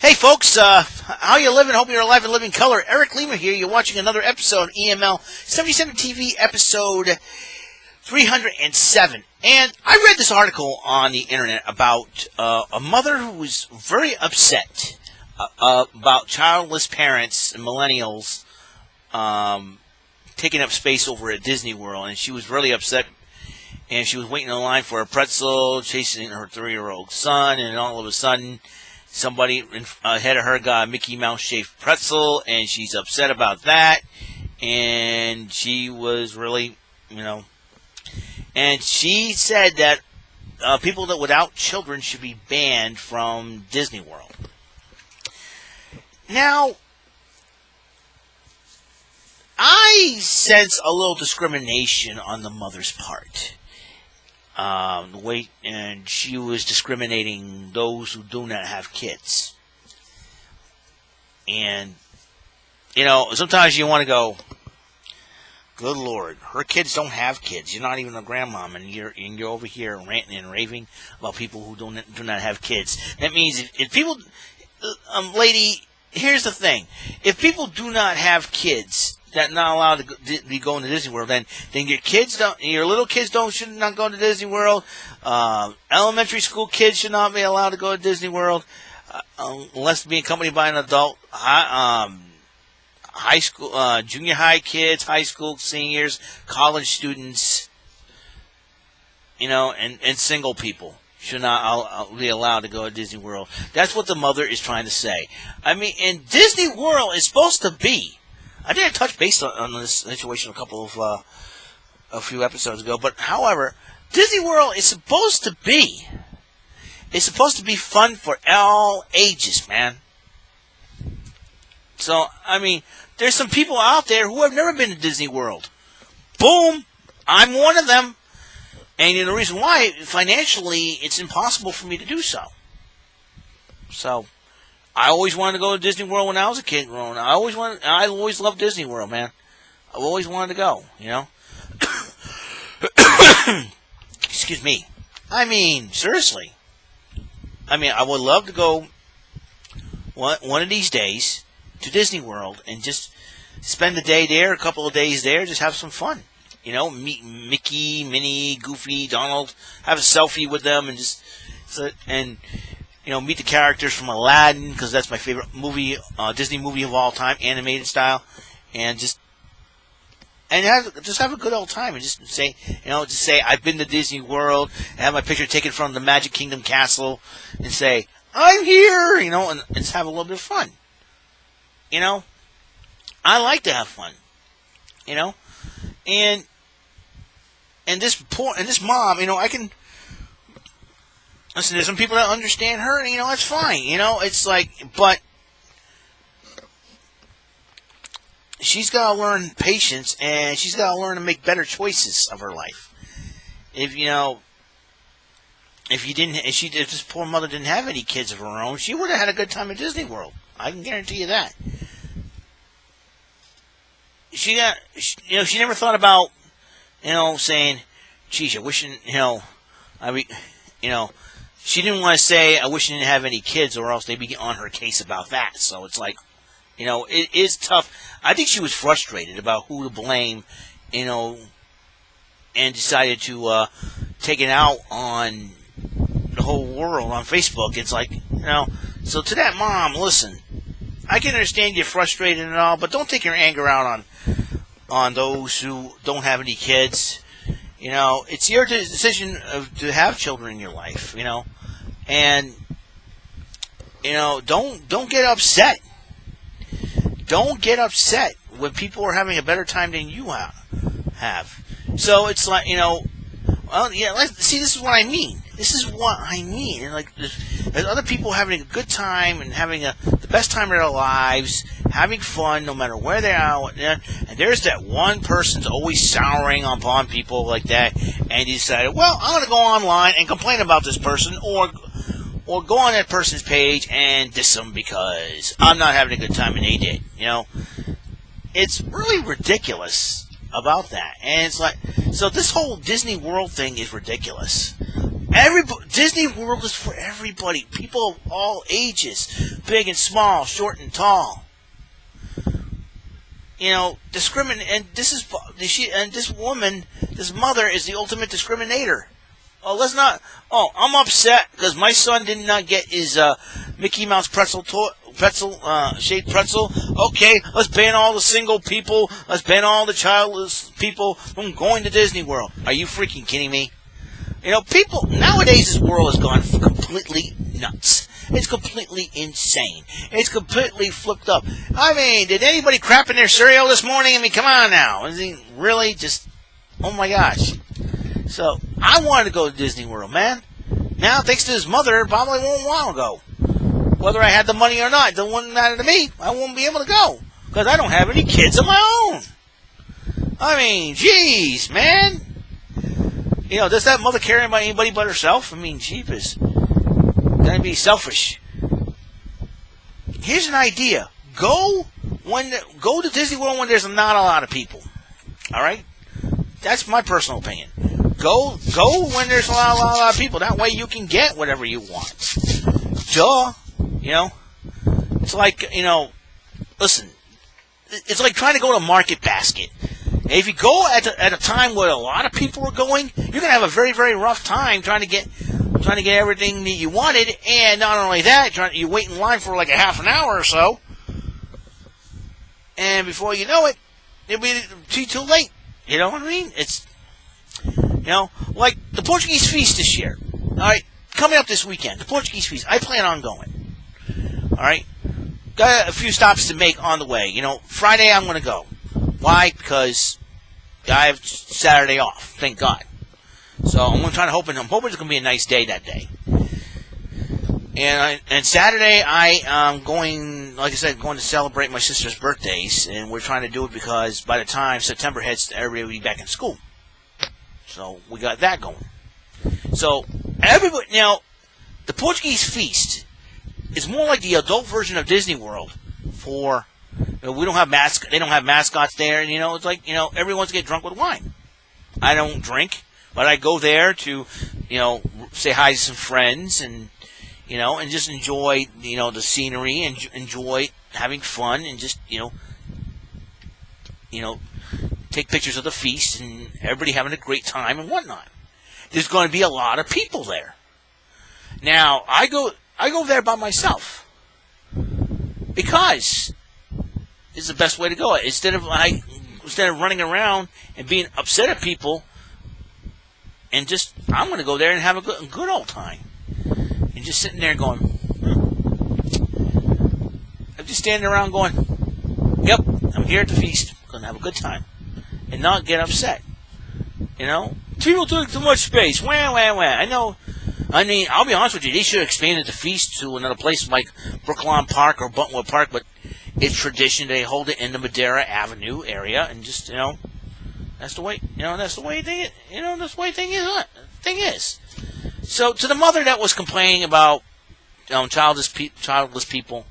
Hey folks, how you living? Hope you're alive and living color. Eric Lima here. You're watching another episode of EML77 TV episode 307. And I read this article on the internet about a mother who was very upset about childless parents and millennials taking up space over at Disney World. And she was really upset. And she was waiting in line for a pretzel, chasing her 3-year-old son. And all of a sudden, somebody ahead of her got a Mickey Mouse-shaped pretzel, and she's upset about that. And she was really, and she said that people that without children should be banned from Disney World. Now, I sense a little discrimination on the mother's part. And she was discriminating those who do not have kids. And, sometimes you want to go, good Lord, her kids don't have kids. You're not even a grandmom, and you're over here ranting and raving about people who do not have kids. That means if people, lady, here's the thing: if people do not have kids that are not allowed to be going to Disney World, then your little kids should not go to Disney World. Elementary school kids should not be allowed to go to Disney World unless being accompanied by an adult. High school, junior high kids, high school seniors, college students, and single people should not be allowed to go to Disney World. That's what the mother is trying to say. I mean, and Disney World is supposed to be. I did touch base on this situation a few episodes ago, but however, Disney World is supposed to be. It's supposed to be fun for all ages, man. So, there's some people out there who have never been to Disney World. Boom! I'm one of them. And the reason why, financially, it's impossible for me to do so. So, I always wanted to go to Disney World when I was a kid growing up. I always loved Disney World, man. I've always wanted to go, Excuse me. Seriously. I would love to go one of these days to Disney World and just spend the day there, a couple of days there, just have some fun. Meet Mickey, Minnie, Goofy, Donald, have a selfie with them, and meet the characters from Aladdin, because that's my favorite movie, Disney movie of all time, animated style, and just have a good old time, and just say I've been to Disney World, and have my picture taken from the Magic Kingdom castle, and say I'm here, and just have a little bit of fun. I like to have fun, and this mom, I can. Listen, there's some people that understand her, and, that's fine. It's like, but she's got to learn patience, and she's got to learn to make better choices of her life. If this poor mother didn't have any kids of her own, she would have had a good time at Disney World. I can guarantee you that. She never thought about, saying, geez, I wish, she didn't want to say, I wish I didn't have any kids, or else they'd be on her case about that. So it's like, it is tough. I think she was frustrated about who to blame, and decided to take it out on the whole world on Facebook. It's like, so to that mom, listen, I can understand you're frustrated and all, but don't take your anger out on those who don't have any kids. It's your decision to have children in your life, and, don't get upset. Don't get upset when people are having a better time than you have. So it's like, see, this is what I mean. And like, there's other people having a good time and having the best time of their lives, having fun no matter where they are. And there's that one person's always souring upon people like that, and he decided, well, I'm going to go online and complain about this person, or go on that person's page and diss them because I'm not having a good time and they did. It's really ridiculous about that. And it's like, so this whole Disney World thing is ridiculous. Disney World is for everybody. People of all ages. big and small, short and tall. Discriminate, and this woman, this mother, is the ultimate discriminator. I'm upset because my son did not get his Mickey Mouse shaped pretzel. Okay, let's ban all the single people. Let's ban all the childless people from going to Disney World. Are you freaking kidding me? People nowadays, this world has gone completely nuts. It's completely insane. It's completely flipped up. I mean, did anybody crap in their cereal this morning? I mean, come on now. Is he really just? Oh my gosh. So I wanted to go to Disney World, man. Now, thanks to his mother, probably won't want to go. Whether I had the money or not, it wouldn't matter to me. I won't be able to go because I don't have any kids of my own. I mean, jeez, man. Does that mother care about anybody but herself? I mean, jeepers. Gonna be selfish. Here's an idea. Go to Disney World when there's not a lot of people. All right? That's my personal opinion. Go when there's a lot of people. That way you can get whatever you want. Duh. It's like, listen, it's like trying to go to Market Basket. If you go at a time where a lot of people are going, you're going to have a very, very rough time trying to get everything that you wanted. And not only that, you wait in line for like a half an hour or so. And before you know it, it'll be too late. You know what I mean? It's, like the Portuguese Feast this year. All right, coming up this weekend, the Portuguese Feast. I plan on going. All right, got a few stops to make on the way. Friday I'm going to go. Why? Because I have Saturday off. Thank God. So I'm hoping it's going to be a nice day that day. And Saturday I am going, like I said, going to celebrate my sister's birthdays, and we're trying to do it because by the time September hits, everybody will be back in school. So we got that going. So everybody now, the Portuguese Feast is more like the adult version of Disney World. We don't have they don't have mascots there, and it's like everyone wants to get drunk with wine. I don't drink, but I go there to say hi to some friends and and just enjoy the scenery and enjoy having fun and just take pictures of the feast and everybody having a great time and whatnot. There's going to be a lot of people there. Now I go there by myself because it's the best way to go. Instead of running around and being upset at people, and I'm going to go there and have a good old time. And just sitting there going, I'm just standing around going, yep, I'm here at the feast. I'm going to have a good time. And not get upset. People took too much space. Wah, wah, wah. I mean, I'll be honest with you, they should have expanded the feast to another place like Brookline Park or Buttonwood Park, but it's tradition. They hold it in the Madera Avenue area, and just, that's the way, that's the way thing is. So, to the mother that was complaining about childless people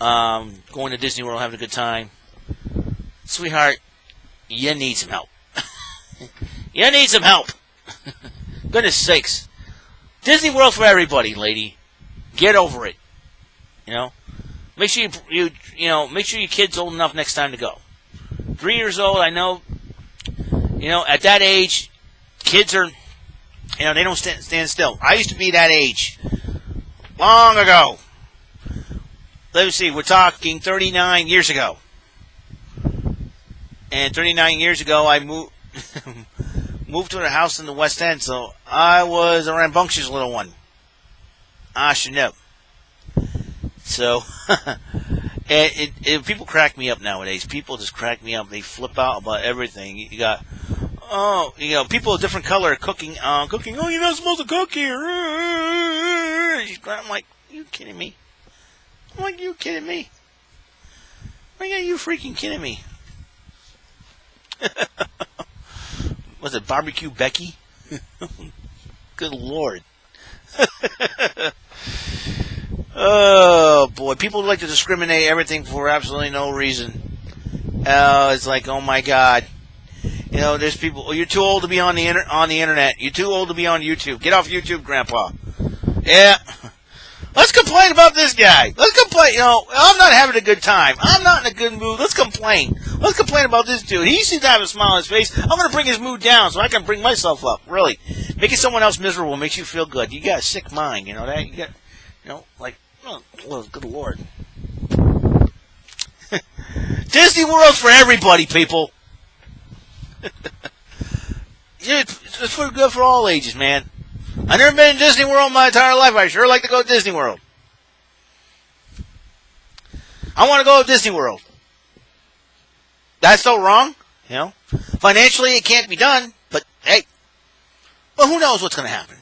going to Disney World having a good time, sweetheart, you need some help. You need some help. Goodness sakes. Disney World for everybody, lady. Get over it. Make sure make sure your kid's old enough next time to go. 3 years old, I know. At that age, kids are. They don't stand still. I used to be that age long ago. Let's see, we're talking 39 years ago. And 39 years ago, I moved to a house in the West End, so I was a rambunctious little one. I should know. So, and people crack me up nowadays. People just crack me up. They flip out about everything. You got... people of different color cooking. Oh, you're not supposed to cook here. I'm like, you kidding me? Are you freaking kidding me? Was it Barbecue Becky? Good Lord. Oh, boy. People like to discriminate everything for absolutely no reason. It's like, oh, my God. There's people, you're too old to be on the internet. You're too old to be on YouTube. Get off YouTube, Grandpa. Yeah. Let's complain about this guy. Let's complain. You know, I'm not having a good time. I'm not in a good mood. Let's complain. Let's complain about this dude. He seems to have a smile on his face. I'm going to bring his mood down so I can bring myself up. Really. Making someone else miserable makes you feel good. You got a sick mind. You know that? You got, you know, like, oh, good Lord. Disney World's for everybody, people. It's for good for all ages, man. I've never been to Disney World my entire life. I sure like to go to Disney World. I want to go to Disney World. That's so wrong, you know. Financially, it can't be done, but hey, well, who knows what's going to happen?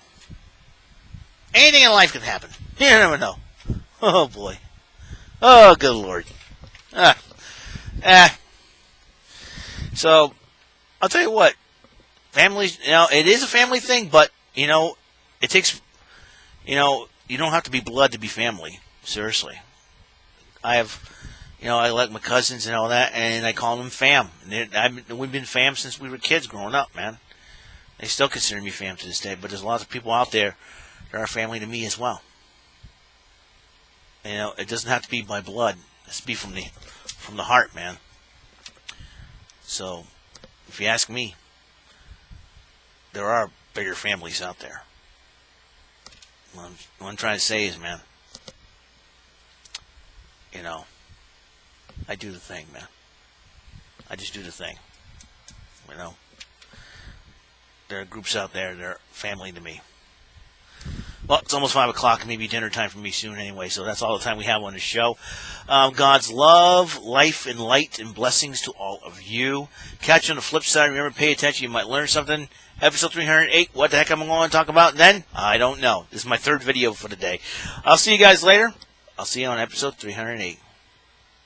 Anything in life can happen. You never know. Oh boy. Oh, good Lord. So, I'll tell you what. Families, you know, it is a family thing, but you know, it takes, you know, you don't have to be blood to be family. Seriously. I have, you know, I like my cousins and all that, and I call them fam. We've been fam since we were kids growing up, man. They still consider me fam to this day, but there's lots of people out there that are family to me as well. You know, it doesn't have to be by blood. It has to be from the heart, man. So, if you ask me, there are bigger families out there. What I'm trying to say is, man, you know, I do the thing, man. I just do the thing. You know, there are groups out there that are family to me. Well, it's almost 5 o'clock, and maybe dinner time for me soon anyway, so that's all the time we have on the show. God's love, life, and light, and blessings to all of you. Catch you on the flip side. Remember, pay attention. You might learn something. Episode 308. What the heck am I going to talk about then? I don't know. This is my third video for the day. I'll see you guys later. I'll see you on episode 308.